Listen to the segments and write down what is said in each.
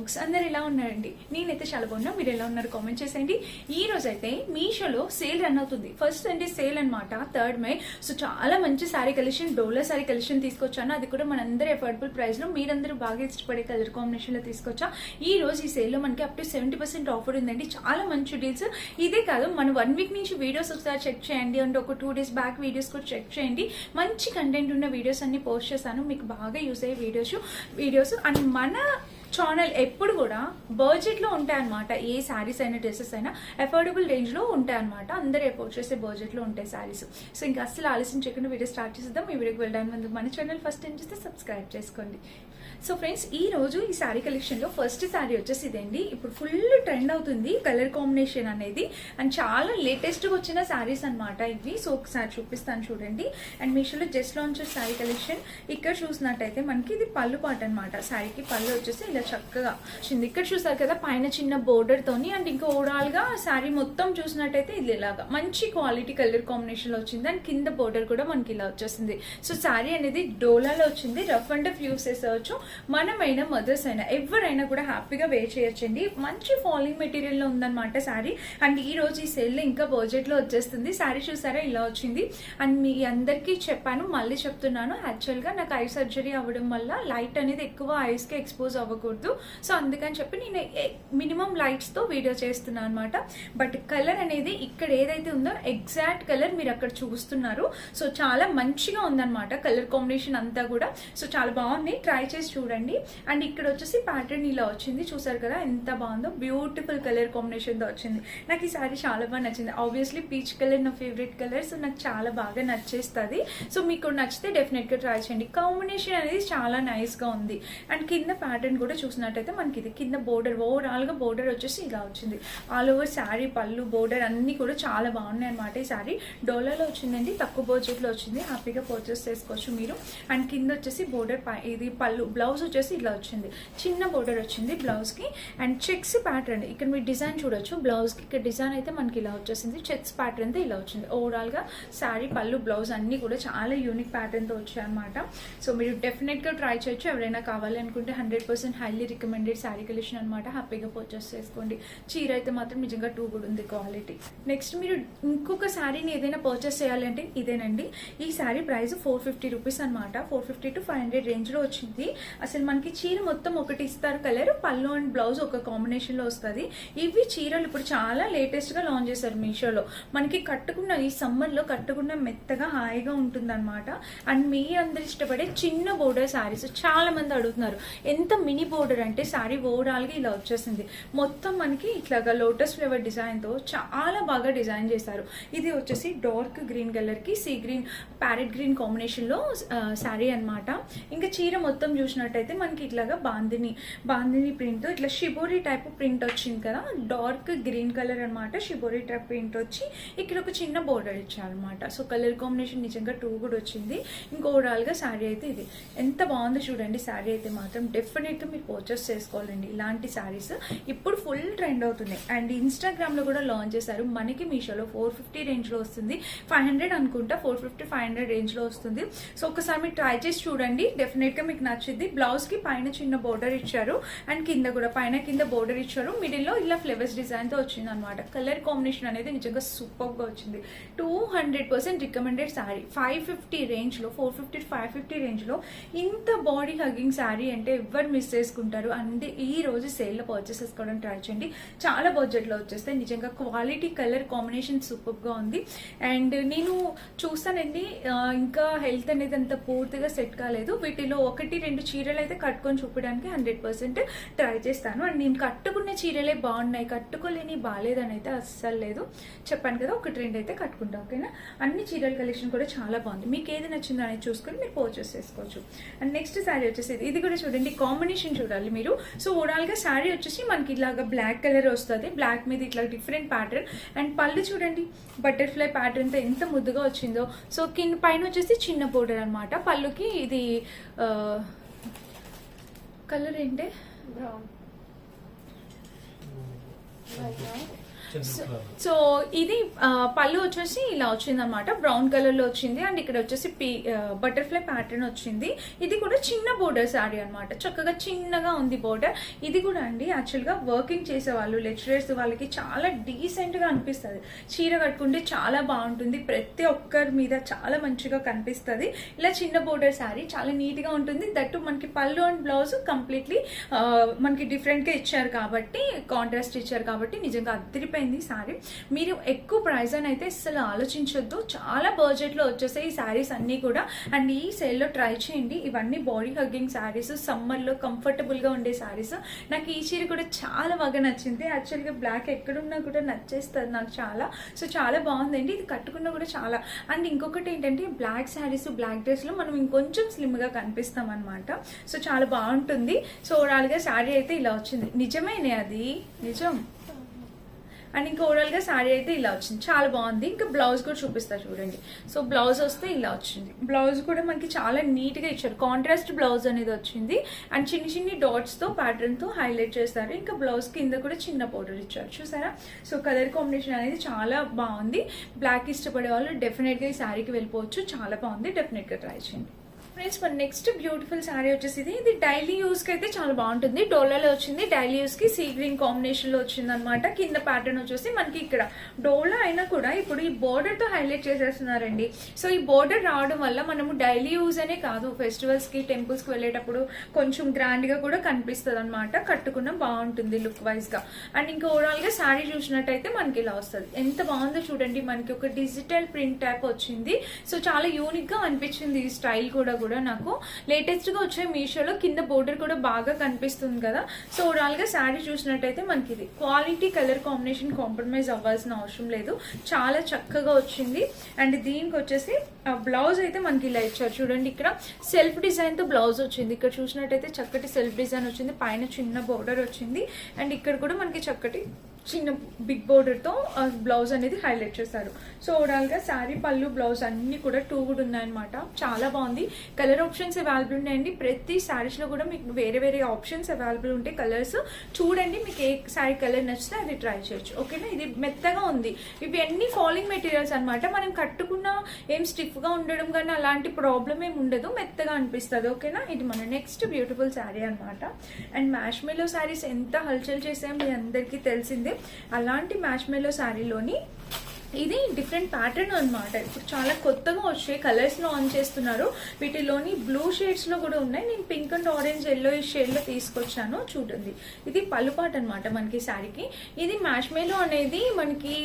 Looks. అందరు ఎలా ఉన్నారండి? నేనైతే చాలా బాగున్నా. మీరు ఎలా ఉన్నారు కామెంట్ చేసేయండి. ఈ రోజు అయితే మీషోలో సేల్ రన్ అవుతుంది. ఫస్ట్ అంటే సేల్ అనమాట, 3rd May. సో చాలా మంచి శారీ కలెక్షన్, డోలా శారీ కలెక్షన్ తీసుకొచ్చాను. అది కూడా మనందరూ అఫోర్డబుల్ ప్రైస్ లో, మీరందరూ బాగా ఇష్టపడే కలర్ కాంబినేషన్ లో తీసుకొచ్చా. ఈ రోజు ఈ సేల్ లో మనకి అప్ టు 70% ఆఫర్ ఉందండి. చాలా మంచి డీల్స్. ఇదే కాదు, మనం 1 వీక్ నుంచి వీడియోస్ ఒకసారి చెక్ చేయండి, అంటే ఒక 2 days బ్యాక్ వీడియోస్ కూడా చెక్ చేయండి. మంచి కంటెంట్ ఉన్న వీడియోస్ అన్ని పోస్ట్ చేశాను, మీకు బాగా యూజ్ అయ్యే వీడియోస్. అండ్ మన ఛానల్ ఎప్పుడు కూడా బడ్జెట్ లో ఉంటాయి అనమాట. ఏ శారీస్ అయినా డ్రెస్సెస్ అయినా అఫోర్డబుల్ రేంజ్ లో ఉంటాయి అనమాట. అందరూ ఎఫోర్డ్ చేసే బడ్జెట్ లో ఉంటాయి శారీస్. సో ఇంకా అసలు ఆలస్యం చేయకుండా వీడియో స్టార్ట్ చేద్దాం. ఈ వీడియోకి వెళ్ళడానికి ముందు మన ఛానల్ ఫస్ట్ టైం చేస్తే సబ్స్క్రైబ్ చేసుకోండి. సో ఫ్రెండ్స్, ఈ రోజు ఈ శారీ కలెక్షన్ లో ఫస్ట్ శారీ వచ్చేసి ఇదండి. ఇప్పుడు ఫుల్ ట్రెండ్ అవుతుంది కలర్ కాంబినేషన్ అనేది, అండ్ చాలా లేటెస్ట్ గా వచ్చిన శారీస్ అనమాట ఇవి. సో ఒకసారి చూపిస్తాను చూడండి. అండ్ మీషోలో జస్ట్ లాంచ్ శారీ కలెక్షన్. ఇక్కడ చూసినట్టయితే మనకి ఇది పళ్ళు పాట అనమాట. శారీకి పళ్ళు వచ్చేసి ఇలా చక్కగా వచ్చింది. ఇక్కడ చూసారు కదా, పైన చిన్న బోర్డర్ తోని, అండ్ ఇంకా ఓవరాల్ గా శారీ మొత్తం చూసినట్టయితే ఇది ఇలాగా మంచి క్వాలిటీ కలర్ కాంబినేషన్ లో వచ్చింది. అండ్ కింద బోర్డర్ కూడా మనకి ఇలా వచ్చేసింది. సో శారీ అనేది డోలాలో వచ్చింది. రఫ్ అండ్ టఫ్ యూస్ చేసేవచ్చు. మనమైనా మదర్స్ అయినా ఎవరైనా కూడా హ్యాపీగా వేర్ చేయొచ్చండి. మంచి ఫాలింగ్ మెటీరియల్ లో ఉందన్నమాట శారీ. అండ్ ఈ రోజు ఈ సేల్ లో ఇంకా బడ్జెట్ లో వచ్చేస్తుంది. శారీ చూసారా ఇలా వచ్చింది. అండ్ మీ అందరికీ చెప్పాను, మళ్ళీ చెప్తున్నాను, యాక్చువల్ గా నాకు ఐ సర్జరీ అవ్వడం వల్ల లైట్ అనేది ఎక్కువ ఐస్ కి ఎక్స్పోజ్ అవ్వకూడదు. సో అందుకని చెప్పి నేను మినిమం లైట్స్ తో వీడియో చేస్తున్నాను అనమాట. బట్ కలర్ అనేది ఇక్కడ ఏదైతే ఉందో ఎగ్జాక్ట్ కలర్ మీరు అక్కడ చూస్తున్నారు. సో చాలా మంచిగా ఉందన్నమాట కలర్ కాంబినేషన్ అంతా కూడా. సో చాలా బాగుంది, ట్రై చేసి చూడండి. అండ్ ఇక్కడ వచ్చేసి ప్యాటర్న్ ఇలా వచ్చింది. చూసారు కదా ఎంత బాగుందో, బ్యూటిఫుల్ కలర్ కాంబినేషన్ తో వచ్చింది. నాకు ఈ సారీ చాలా బాగా నచ్చింది. ఆబ్వియస్లీ పీచ్ కలర్ నా ఫేవరెట్ కలర్. సో నాకు చాలా బాగా నచ్చేస్తుంది. సో మీకు నచ్చితే డెఫినెట్ గా ట్రై చేయండి. కాంబినేషన్ అనేది చాలా నైస్ గా ఉంది. అండ్ కింద ప్యాటర్న్ కూడా చూసినట్టయితే మనకి ఇది కింద బోర్డర్, ఓవరాల్ గా బోర్డర్ వచ్చేసి ఇలా వచ్చింది. ఆల్ ఓవర్ శారీ పళ్ళు బోర్డర్ అన్ని కూడా చాలా బాగున్నాయి అనమాట. ఈ శారీ డోలాలో వచ్చిందండి, తక్కువ బడ్జెట్ లో వచ్చింది. హ్యాపీగా పర్చేస్ చేసుకోవచ్చు మీరు. అండ్ కింద వచ్చేసి బోర్డర్, ఇది పళ్ళు, బ్లౌజ్ వచ్చేసి ఇలా వచ్చింది. చిన్న బోర్డర్ వచ్చింది బ్లౌజ్ కి. అండ్ చెక్స్ ప్యాటర్న్ ఇక్కడ మీరు డిజైన్ చూడొచ్చు. బ్లౌజ్ కి ఇక్కడ డిజైన్ అయితే మనకి ఇలా వచ్చేసింది. చెక్స్ ప్యాటర్న్ తో ఇలా వచ్చింది. ఓవరాల్ గా శారీ పళ్ళు బ్లౌజ్ అన్ని కూడా చాలా యూనిక్ ప్యాటర్న్ తో వచ్చాయి అనమాట. సో మీరు డెఫినెట్ గా ట్రై చేయొచ్చు. ఎవరైనా కావాలి అనుకుంటే 100% హైలీ రికమెండెడ్ శారీ కలెక్షన్ అనమాట. హ్యాపీగా పర్చేస్ చేసుకోండి. చీర అయితే మాత్రం నిజంగా టూ గుడ్ ఉంది క్వాలిటీ. నెక్స్ట్ మీరు ఇంకొక శారీని ఏదైనా పర్చేస్ చేయాలంటే ఇదేనండి. ఈ శారీ ప్రైస్ 450 రూపీస్ అనమాట. 450 to 500 రేంజ్ లో వచ్చింది. అసలు మనకి చీర మొత్తం ఒకటి ఇస్తారు కలర్, పళ్ళు అండ్ బ్లౌజ్ ఒక కాంబినేషన్ లో వస్తుంది. ఇవి చీరలు ఇప్పుడు చాలా లేటెస్ట్ గా లాంచ్ చేశారు మీషోలో. మనకి కట్టుకున్న ఈ సమ్మర్ లో కట్టుకున్న మెత్తగా హాయిగా ఉంటుంది అనమాట. అండ్ మీ అందరు ఇష్టపడే చిన్న బోర్డర్ శారీస్ చాలా మంది అడుగుతున్నారు. ఎంత మినీ బోర్డర్ అంటే శారీ ఓవరాల్ గా ఇలా వచ్చేసింది. మొత్తం మనకి ఇట్లాగా లోటస్ ఫ్లేవర్ డిజైన్ తో చాలా బాగా డిజైన్ చేశారు. ఇది వచ్చేసి డార్క్ గ్రీన్ కలర్ కి sea green, parrot green combination లో శారీ అనమాట. ఇంకా చీర మొత్తం చూసినట్టయితే మనకి ఇట్లాగా బాందిని ప్రింట్, ఇట్లా షిబోరి టైప్ ప్రింట్ వచ్చింది కదా, డార్క్ గ్రీన్ కలర్ అనమాట. షిబోరి టైప్ ప్రింట్ వచ్చి ఇక్కడ ఒక చిన్న బోర్డర్ ఇచ్చారనమాట. సో కలర్ కాంబినేషన్ నిజంగా టూ కూడా వచ్చింది. ఇంకా ఓవరాల్ గా శారీ అయితే ఇది ఎంత బాగుందో చూడండి. శారీ అయితే మాత్రం డెఫినెట్ గా మీరు పర్చేస్ చేసుకోవాలండి. ఇలాంటి శారీస్ ఇప్పుడు ఫుల్ ట్రెండ్ అవుతున్నాయి. అండ్ ఇన్స్టాగ్రామ్ లో కూడా లాంచ్ చేశారు. మనకి మీషోలో 450 రేంజ్ లో వస్తుంది. 500 అనుకుంటా, 450-500 రేంజ్ లో వస్తుంది. సో ఒకసారి మీరు ట్రై చేసి చూడండి, డెఫినెట్ గా మీకు నచ్చింది. బ్లౌజ్ కి పైన చిన్న బోర్డర్ ఇచ్చారు, అండ్ కింద కూడా పైన కింద బోర్డర్ ఇచ్చారు. మిడిల్ లో ఇలా ఫ్లవర్స్ డిజైన్ తో వచ్చింది అనమాట. కలర్ కాంబినేషన్ అనేది నిజంగా సూపర్ గా వచ్చింది. 200% రికమెండెడ్ శారీ. 550 రేంజ్ లో, 450-550 రేంజ్ లో ఇంత బాడీ హగ్గింగ్ శారీ అంటే ఎవరు మిస్ చేసుకుంటారు. అంటే ఈ రోజు సేల్ లో పర్చేస్ చేసుకోవడానికి ట్రై చేయండి. చాలా బడ్జెట్ లో వచ్చేస్తే నిజంగా క్వాలిటీ కలర్ కాంబినేషన్ సూపర్ గా ఉంది. అండ్ నేను చూస్తానండి, ఇంకా హెల్త్ అనేది అంత పూర్తిగా సెట్ కాలేదు. వీటిలో 1-2 చీరలు అయితే కట్టుకొని చూపడానికి 100% ట్రై చేస్తాను. అండ్ నేను కట్టుకునే చీరలే బాగున్నాయి, కట్టుకోలేని బాగాలేదని అయితే అస్సలు లేదు. చెప్పాను కదా, 1-2 అయితే కట్టుకుంటాం. ఓకేనా? అన్ని చీరల కలెక్షన్ కూడా చాలా బాగుంది. మీకు ఏది నచ్చిందో అనేది చూసుకొని మీరు పర్చేస్ చేసుకోవచ్చు. అండ్ నెక్స్ట్ శారీ వచ్చేసి ఇది కూడా చూడండి, కాంబినేషన్ చూడాలి మీరు. సో ఓవరాల్ గా శారీ వచ్చేసి మనకి ఇలాగా బ్లాక్ కలర్ వస్తుంది. బ్లాక్ మీద ఇట్లా డిఫరెంట్ ప్యాటర్న్. అండ్ పళ్ళు చూడండి, బటర్ఫ్లై ప్యాటర్న్ తో ఎంత ముద్దుగా వచ్చిందో. సో కింద పైన వచ్చేసి చిన్న బోర్డర్ అనమాట. పళ్ళుకి ఇది కలర్ ఏంటి, సో ఇది పళ్ళు వచ్చేసి ఇలా వచ్చింది అనమాట, బ్రౌన్ కలర్ లో వచ్చింది. అండ్ ఇక్కడ వచ్చేసి బటర్ఫ్లై ప్యాటర్న్ వచ్చింది. ఇది కూడా చిన్న బోర్డర్ శారీ అనమాట, చక్కగా చిన్నగా ఉంది బోర్డర్. ఇది కూడా అండి యాక్చువల్ గా వర్కింగ్ చేసే వాళ్ళు, లెక్చరర్స్ వాళ్ళకి చాలా డీసెంట్ గా అనిపిస్తుంది. చీర కట్టుకుంటే చాలా బాగుంటుంది, ప్రతి ఒక్కరి మీద చాలా మంచిగా కనిపిస్తుంది. ఇలా చిన్న బోర్డర్ శారీ చాలా నీట్ గా ఉంటుంది. దట్టు మనకి పళ్ళు అండ్ బ్లౌజ్ కంప్లీట్లీ మనకి డిఫరెంట్ గా ఇచ్చారు కాబట్టి, కాంట్రాస్ట్ ఇచ్చారు కాబట్టి నిజంగా అదిరిపోయింది శారీ. మీరు ఎక్కువ ప్రైస్ అని అయితే అసలు ఆలోచించొద్దు, చాలా బడ్జెట్ లో వచ్చేసాయి ఈ శారీస్ అన్ని కూడా. అండ్ ఈ సేల్ లో ట్రై చేయండి. ఇవన్నీ బాడీ హగ్గింగ్ శారీస్, సమ్మర్ లో కంఫర్టబుల్ గా ఉండే శారీస్. నాకు ఈ చీర కూడా చాలా బాగా నచ్చింది. యాక్చువల్ గా బ్లాక్ ఎక్కడున్నా కూడా నచ్చేస్తుంది నాకు చాలా. సో చాలా బాగుందండి, ఇది కట్టుకున్నా కూడా చాలా. అండ్ ఇంకొకటి ఏంటంటే బ్లాక్ శారీస్, బ్లాక్ డ్రెస్ లో మనం ఇంకొంచెం స్లిమ్ గా కనిపిస్తాం అనమాట. సో చాలా బాగుంటుంది. సో ఓవరాల్ గా శారీ అయితే ఇలా వచ్చింది. నిజమేనే, అది నిజం. అండ్ ఇంకా ఓవరాల్ గా శారీ అయితే ఇలా వచ్చింది, చాలా బాగుంది. ఇంకా బ్లౌజ్ కూడా చూపిస్తా చూడండి. సో బ్లౌజ్ వస్తే ఇలా వచ్చింది. బ్లౌజ్ కూడా మనకి చాలా నీట్ గా ఇచ్చారు, కాంట్రాస్ట్ బ్లౌజ్ అనేది వచ్చింది. అండ్ చిన్ని చిన్ని డాట్స్ తో ప్యాటర్న్ తో హైలైట్ చేస్తారు. ఇంకా బ్లౌజ్ కింద కూడా చిన్న బోర్డర్ ఇచ్చారు, చూసారా. సో కలర్ కాంబినేషన్ అనేది చాలా బాగుంది. బ్లాక్ ఇష్టపడే వాళ్ళు డెఫినెట్ గా ఈ శారీకి వెళ్ళిపోవచ్చు, చాలా బాగుంది, డెఫినెట్ గా ట్రై చేయండి. ఫ్రెండ్స్ మన నెక్స్ట్ బ్యూటిఫుల్ శారీ వచ్చేసి ఇది డైలీ యూస్ కి అయితే చాలా బాగుంటుంది. డోలాలో వచ్చింది, డైలీ యూస్ కి సీ గ్రీన్ కాంబినేషన్ లో వచ్చింది అనమాట. కింద ప్యాటర్న్ వచ్చేసి మనకి ఇక్కడ డోలా అయినా కూడా ఇప్పుడు ఈ బోర్డర్ తో హైలైట్ చేసేస్తున్నారండి. సో ఈ బోర్డర్ రావడం వల్ల మనము డైలీ యూజ్ అనే కాదు, ఫెస్టివల్స్ కి టెంపుల్స్ కి వెళ్ళేటప్పుడు కొంచెం గ్రాండ్ గా కూడా కనిపిస్తుంది అనమాట. కట్టుకున్న బాగుంటుంది లుక్ వైజ్ గా. అండ్ ఇంకా ఓవరాల్ గా శారీ చూసినట్టయితే మనకి ఇలా వస్తుంది. ఎంత బాగుందో చూడండి, మనకి ఒక డిజిటల్ ప్రింట్ టైప్ వచ్చింది. సో చాలా యూనిక్ గా అనిపించింది ఈ స్టైల్ కూడా నాకు. లేటెస్ట్ గా వచ్చే మీషోలో కింద బోర్డర్ కూడా బాగా కనిపిస్తుంది కదా. సో ఓవరాల్ గా శారీ చూసినట్టయితే మనకి ఇది క్వాలిటీ, కలర్ కాంబినేషన్ కాంప్రమైజ్ అవ్వాల్సిన అవసరం లేదు, చాలా చక్కగా వచ్చింది. అండ్ దీనికి వచ్చేసి బ్లౌజ్ అయితే మనకి ఇలా ఇచ్చారు చూడండి. ఇక్కడ సెల్ఫ్ డిజైన్ తో బ్లౌజ్ వచ్చింది. ఇక్కడ చూసినట్టయితే చక్కటి సెల్ఫ్ డిజైన్ వచ్చింది, పైన చిన్న బోర్డర్ వచ్చింది. అండ్ ఇక్కడ కూడా మనకి చక్కటి చిన్న బిగ్ బోర్డర్ తో బ్లౌజ్ అనేది హైలైట్ చేశారు. సో ఓవరాల్ గా శారీ, పళ్ళు, బ్లౌజ్ అన్ని కూడా టూ కూడా ఉన్నాయన్నమాట. చాలా బాగుంది. కలర్ ఆప్షన్స్ అవైలబుల్ ఉన్నాయండి. ప్రతి శారీస్ లో కూడా మీకు వేరే వేరే ఆప్షన్స్ అవైలబుల్ ఉంటాయి. కలర్స్ చూడండి, మీకు ఏ శారీ కలర్ నచ్చితే అది ట్రై చేయొచ్చు. ఓకేనా. ఇది మెత్తగా ఉంది, ఇవి అన్ని ఫాలింగ్ మెటీరియల్స్ అనమాట. మనం కట్టుకున్న ఏం స్టిఫ్ గా ఉండడం కానీ అలాంటి ప్రాబ్లం ఏమి ఉండదు, మెత్తగా అనిపిస్తుంది. ఓకేనా. ఇది మన నెక్స్ట్ బ్యూటిఫుల్ శారీ అనమాట. అండ్ మ్యాష్ మెలో శారీస్ ఎంత హల్చల్ చేసాయో మీ అందరికీ తెలిసిందే. అలాంటి మ్యాష్ మెలో శారీలోని ఇది డిఫరెంట్ ప్యాటర్న్ అనమాట. ఇప్పుడు చాలా కొత్తగా వచ్చే కలర్స్ లో ఆన్ చేస్తున్నారు. వీటిలోని బ్లూ షేడ్స్ లో కూడా ఉన్నాయి. నేను పింక్ అండ్ ఆరెంజ్ ఎల్లో ఈ షేడ్ లో తీసుకొచ్చాను చూడండి. ఇది పళ్ళు పాట అనమాట మనకి శారీకి. ఇది మ్యాష్ మెలో అనేది మనకి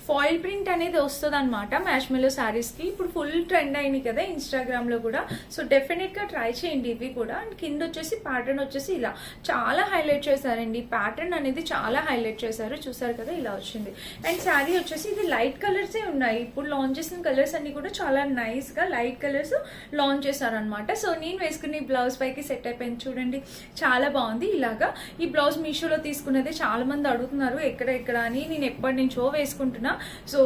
ఫాయిల్ ప్రింట్ అనేది వస్తుంది అనమాట మ్యాష్ మెలో శారీస్ కి. ఇప్పుడు ఫుల్ ట్రెండ్ అయినాయి కదా ఇన్స్టాగ్రామ్ లో కూడా. సో డెఫినెట్ గా ట్రై చేయండి ఇవి కూడా. అండ్ కింద వచ్చేసి ప్యాటర్న్ వచ్చేసి ఇలా చాలా హైలైట్ చేశారండి. ప్యాటర్న్ అనేది చాలా హైలైట్ చేశారు, చూసారు కదా ఇలా వచ్చింది. అండ్ శారీ వచ్చేసి ఇది లైట్ కలర్స్ ఉన్నాయి. ఇప్పుడు లాంచ్ చేసిన కలర్స్ అన్ని కూడా చాలా నైస్ గా లైట్ కలర్స్ లాంచ్ చేశారు అనమాట. సో నేను వేసుకుని బ్లౌజ్ పైకి సెట్ అయిపోయింది చూడండి, చాలా బాగుంది. ఇలాగా ఈ బ్లౌజ్ మీషోలో తీసుకున్నది చాలా మంది అడుగుతున్నారు ఎక్కడ అని. నేను ఎప్పటి నుంచో వేసుకుంటున్నా. సో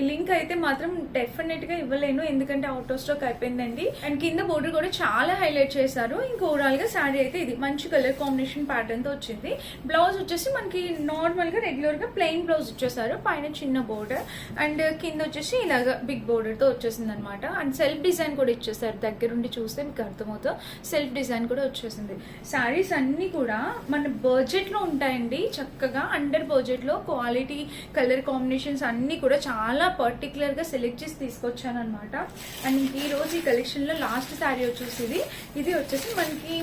లింక్ అయితే మాత్రం డెఫినెట్ గా ఇవ్వలేను, ఎందుకంటే అవుట్ ఆఫ్ స్టాక్ అయిపోయిందండి. అండ్ కింద బోర్డర్ కూడా చాలా హైలైట్ చేశారు. ఇంకా ఓవరాల్ గా శారీ అయితే ఇది మంచి కలర్ కాంబినేషన్ ప్యాటర్న్ తో వచ్చింది. బ్లౌజ్ వచ్చేసి మనకి నార్మల్ గా రెగ్యులర్ గా ప్లెయిన్ బ్లౌజ్ ఇచ్చేసారు, పైన చిన్న బోర్డర్. అండ్ కింద వచ్చేసి ఇలాగా బిగ్ బోర్డర్ తో వచ్చేసింది అనమాట. అండ్ సెల్ఫ్ డిజైన్ కూడా ఇచ్చేసారు, దగ్గరుండి చూస్తే మీకు అర్థమవుతుంది. సెల్ఫ్ డిజైన్ కూడా వచ్చేసింది. శారీస్ అన్ని కూడా మన బడ్జెట్ లో ఉంటాయండి, చక్కగా అండర్ బడ్జెట్ లో క్వాలిటీ, కలర్ కాంబినేషన్స్ అన్ని కూడా చాలా పర్టికులర్ గా సెలెక్ట్ చేసి తీసుకొచ్చాను అనమాట. అండ్ ఈ రోజు ఈ కలెక్షన్ లో లాస్ట్ శారీ వచ్చేసి ఇది వచ్చేసి మనకి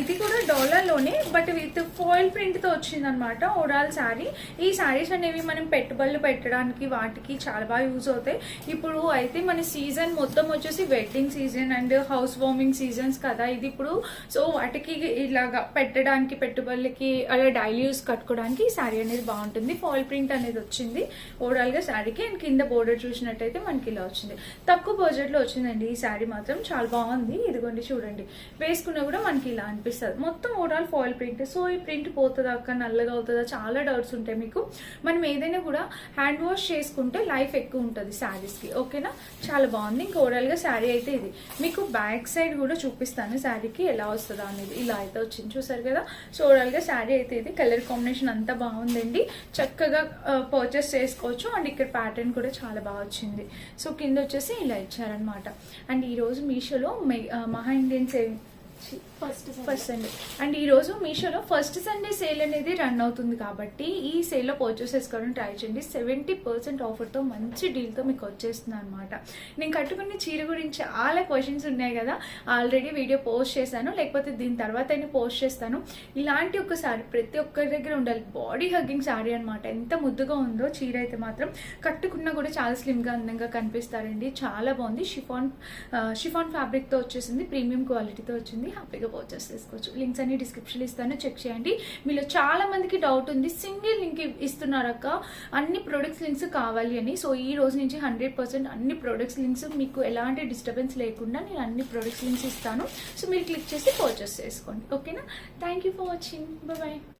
ఇది కూడా డాలర్ లోనే బట్ విత్ ఫాయిల్ ప్రింట్ తో వచ్చింది అనమాట ఓవరాల్ శారీ. ఈ శారీస్ అనేవి మనం పెట్టుబడులు పెట్టడానికి వాటికి చాలా బాగా యూజ్ అవుతాయి. ఇప్పుడు అయితే మన సీజన్ మొత్తం వచ్చేసి wedding season and house warming seasons కదా ఇది ఇప్పుడు. సో వాటికి ఇలాగా పెట్టడానికి, పెట్టుబడులకి, అలా డైలీ యూస్ కట్టుకోవడానికి ఈ శారీ అనేది బాగుంటుంది. ఫాయిల్ ప్రింట్ అనేది వచ్చింది ఓవరాల్ గా శారీకి. అండ్ కింద బోర్డర్ చూసినట్టయితే మనకి ఇలా వచ్చింది. తక్కువ బడ్జెట్ లో వచ్చిందండి ఈ శారీ మాత్రం, చాలా బాగుంది. ఇదిగోండి చూడండి, వేసుకున్నా కూడా మనకి ఇలా అనిపిస్తుంది. మొత్తం ఓవరాల్ ఫాయిల్ ప్రింట్. సో ఈ ప్రింట్ పోతుందా అక్క, నల్లగా అవుతుందా, చాలా డౌట్స్ ఉంటాయి మీకు. మనం ఏదైనా కూడా హ్యాండ్ వాష్ చేసుకుంటే లైఫ్ ఎక్కువ ఉంటుంది శారీస్కి. ఓకేనా, చాలా బాగుంది. ఇంకా ఓవరాల్గా శారీ అయితే ఇది. మీకు బ్యాక్ సైడ్ కూడా చూపిస్తాను శారీకి ఎలా వస్తుందా అనేది. ఇలా అయితే వచ్చింది, చూసారు కదా. సో ఓవరాల్గా శారీ అయితే ఇది. కలర్ కాంబినేషన్ అంతా బాగుందండి, చక్కగా పర్చేస్ చేసుకోవచ్చు. అండ్ ఇక్కడ ప్యాటర్న్ కూడా చాలా బాగా వచ్చింది. సో కింద వచ్చేసి ఇలా ఇచ్చారనమాట. అండ్ ఈరోజు మీషోలో మహా Indian saving first Sunday and ఈ రోజు మీషోలో ఫస్ట్ సండే సేల్ అనేది రన్ అవుతుంది కాబట్టి ఈ సేల్లో పర్చేస్ చేసుకోవడం ట్రై చేయండి. 70% ఆఫర్తో మంచి డీల్తో మీకు వచ్చేస్తుంది అనమాట. నేను కట్టుకునే చీర గురించి చాలా క్వశ్చన్స్ ఉన్నాయి కదా, ఆల్రెడీ వీడియో పోస్ట్ చేశాను, లేకపోతే దీని తర్వాత అయినా పోస్ట్ చేస్తాను. ఇలాంటి ఒక సారీ ప్రతి ఒక్కరి దగ్గర ఉండాలి. బాడీ హగ్గింగ్ సారీ అనమాట. ఎంత ముద్దుగా ఉందో చీర అయితే మాత్రం, కట్టుకున్నా కూడా చాలా స్లిమ్గా అందంగా కనిపిస్తారండి. చాలా బాగుంది. షిఫాన్ ఫ్యాబ్రిక్తో వచ్చేసింది, ప్రీమియం క్వాలిటీతో వచ్చింది. హ్యాపీగా పర్చేస్ చేసుకోవచ్చు. లింక్స్ అన్ని డిస్క్రిప్షన్ ఇస్తాను, చెక్ చేయండి. మీలో చాలా మందికి డౌట్ ఉంది, సింగిల్ లింక్ ఇస్తున్నారక్క అన్ని ప్రొడక్ట్స్ లింక్స్ కావాలి అని. సో ఈ రోజు నుంచి 100% అన్ని ప్రొడక్ట్స్ లింక్స్ మీకు ఎలాంటి డిస్టర్బెన్స్ లేకుండా నేను అన్ని ప్రొడక్ట్స్ లింక్స్ ఇస్తాను. సో మీరు క్లిక్ చేసి పర్చేస్ చేసుకోండి. ఓకేనా, thank you for watching, bye.